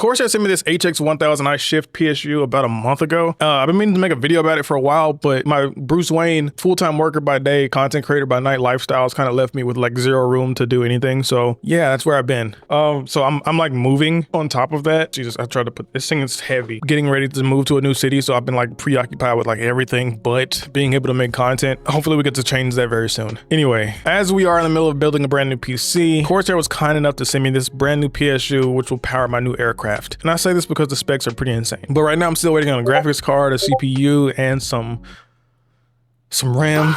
Corsair sent me this HX1000i Shift PSU about a month ago. I've been meaning to make a video about it for a while, but my Bruce Wayne, full-time worker by day, content creator by night lifestyles kind of left me with like zero room to do anything. So yeah, that's where I've been. So I'm like moving on top of that. Jesus, I tried to put, this thing is heavy. Getting ready to move to a new city, so I've been like preoccupied with like everything but being able to make content. Hopefully we get to change that very soon. Anyway, as we are in the middle of building a brand new PC, Corsair was kind enough to send me this brand new PSU, which will power my new aircraft. And I say this because the specs are pretty insane. But right now I'm still waiting on a graphics card, a CPU, and some RAM.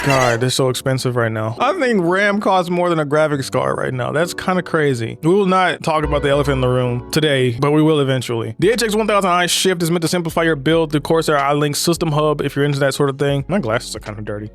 God, they're so expensive right now. I think RAM costs more than a graphics card right now. That's kind of crazy. We will not talk about the elephant in the room today, but we will eventually. The HX1000i Shift is meant to simplify your build through Corsair iLink System Hub if you're into that sort of thing. My glasses are kind of dirty.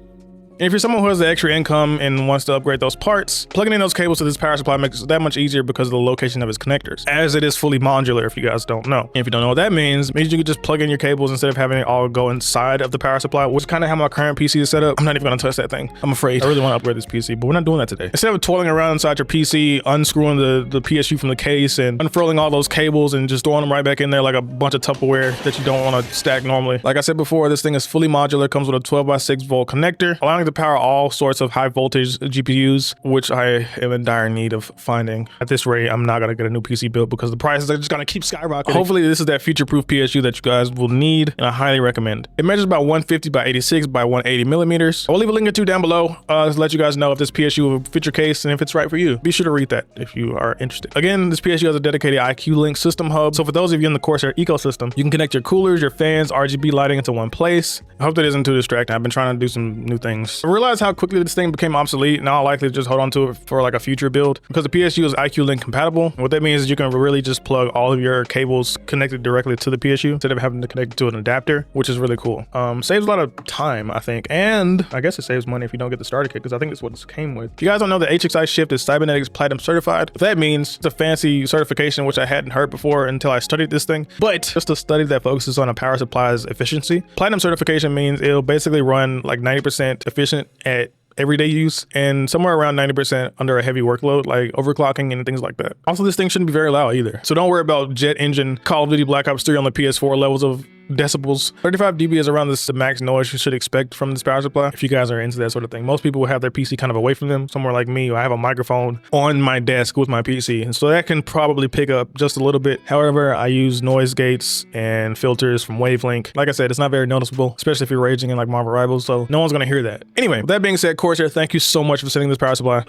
And if you're someone who has the extra income and wants to upgrade those parts, plugging in those cables to this power supply makes it that much easier because of the location of its connectors, as it is fully modular if you guys don't know. And if you don't know what that means, it means you can just plug in your cables instead of having it all go inside of the power supply, which is kind of how my current PC is set up. I'm not even gonna touch that thing. I'm afraid. I really want to upgrade this PC, but we're not doing that today. Instead of toiling around inside your PC, unscrewing the PSU from the case and unfurling all those cables and just throwing them right back in there like a bunch of Tupperware that you don't want to stack normally. Like I said before, this thing is fully modular, comes with a 12x6 volt connector, allowing it to power all sorts of high voltage GPUs, which I am in dire need of finding. At this rate, I'm not gonna get a new PC built because the prices are just gonna keep skyrocketing. Hopefully this is that future-proof PSU that you guys will need, and I highly recommend. It measures about 150 by 86 by 180 millimeters. I'll leave a link or two down below to let you guys know if this PSU will fit your case and if it's right for you. Be sure to read that if you are interested. Again, this PSU has a dedicated IQ Link system hub, so for those of you in the Corsair ecosystem, you can connect your coolers, your fans, RGB lighting into one place. I hope that isn't too distracting. I've been trying to do some new things. I realized how quickly this thing became obsolete, and I'll likely just hold on to it for like a future build because the PSU is IQ Link compatible. What that means is you can really just plug all of your cables connected directly to the PSU instead of having to connect it to an adapter, which is really cool. Saves a lot of time, I think, and I guess it saves money if you don't get the starter kit because I think that's what this came with. If you guys don't know, the HXI Shift is Cybernetics Platinum certified. What that means, it's a fancy certification which I hadn't heard before until I studied this thing, but just a study that focuses on a power supply's efficiency. Platinum certification means it'll basically run like 90% efficient at everyday use and somewhere around 90% under a heavy workload like overclocking and things like that. Also, this thing shouldn't be very loud either, so don't worry about jet engine Call of Duty Black Ops 3 on the PS4 levels of decibels. 35 dB is around the max noise you should expect from this power supply if you guys are into that sort of thing. Most people will have their PC kind of away from them. Somewhere like me, I have a microphone on my desk with my PC, and so that can probably pick up just a little bit. However, I use noise gates and filters from Wavelink. Like I said, it's not very noticeable, especially if you're raging in like Marvel Rivals, so no one's gonna hear that. Anyway, with that being said, Corsair, thank you so much for sending this power supply.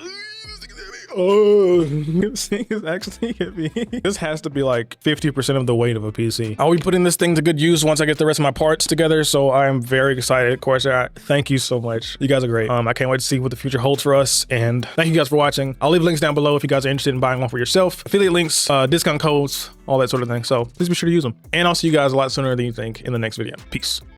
Oh, this thing is actually heavy. This has to be like 50% of the weight of a PC. I'll be putting this thing to good use once I get the rest of my parts together, so I'm very excited. Corsair, thank you so much. You guys are great. I can't wait to see what the future holds for us, and thank you guys for watching. I'll leave links down below if you guys are interested in buying one for yourself. Affiliate links, discount codes, all that sort of thing, so please be sure to use them. And I'll see you guys a lot sooner than you think in the next video. Peace.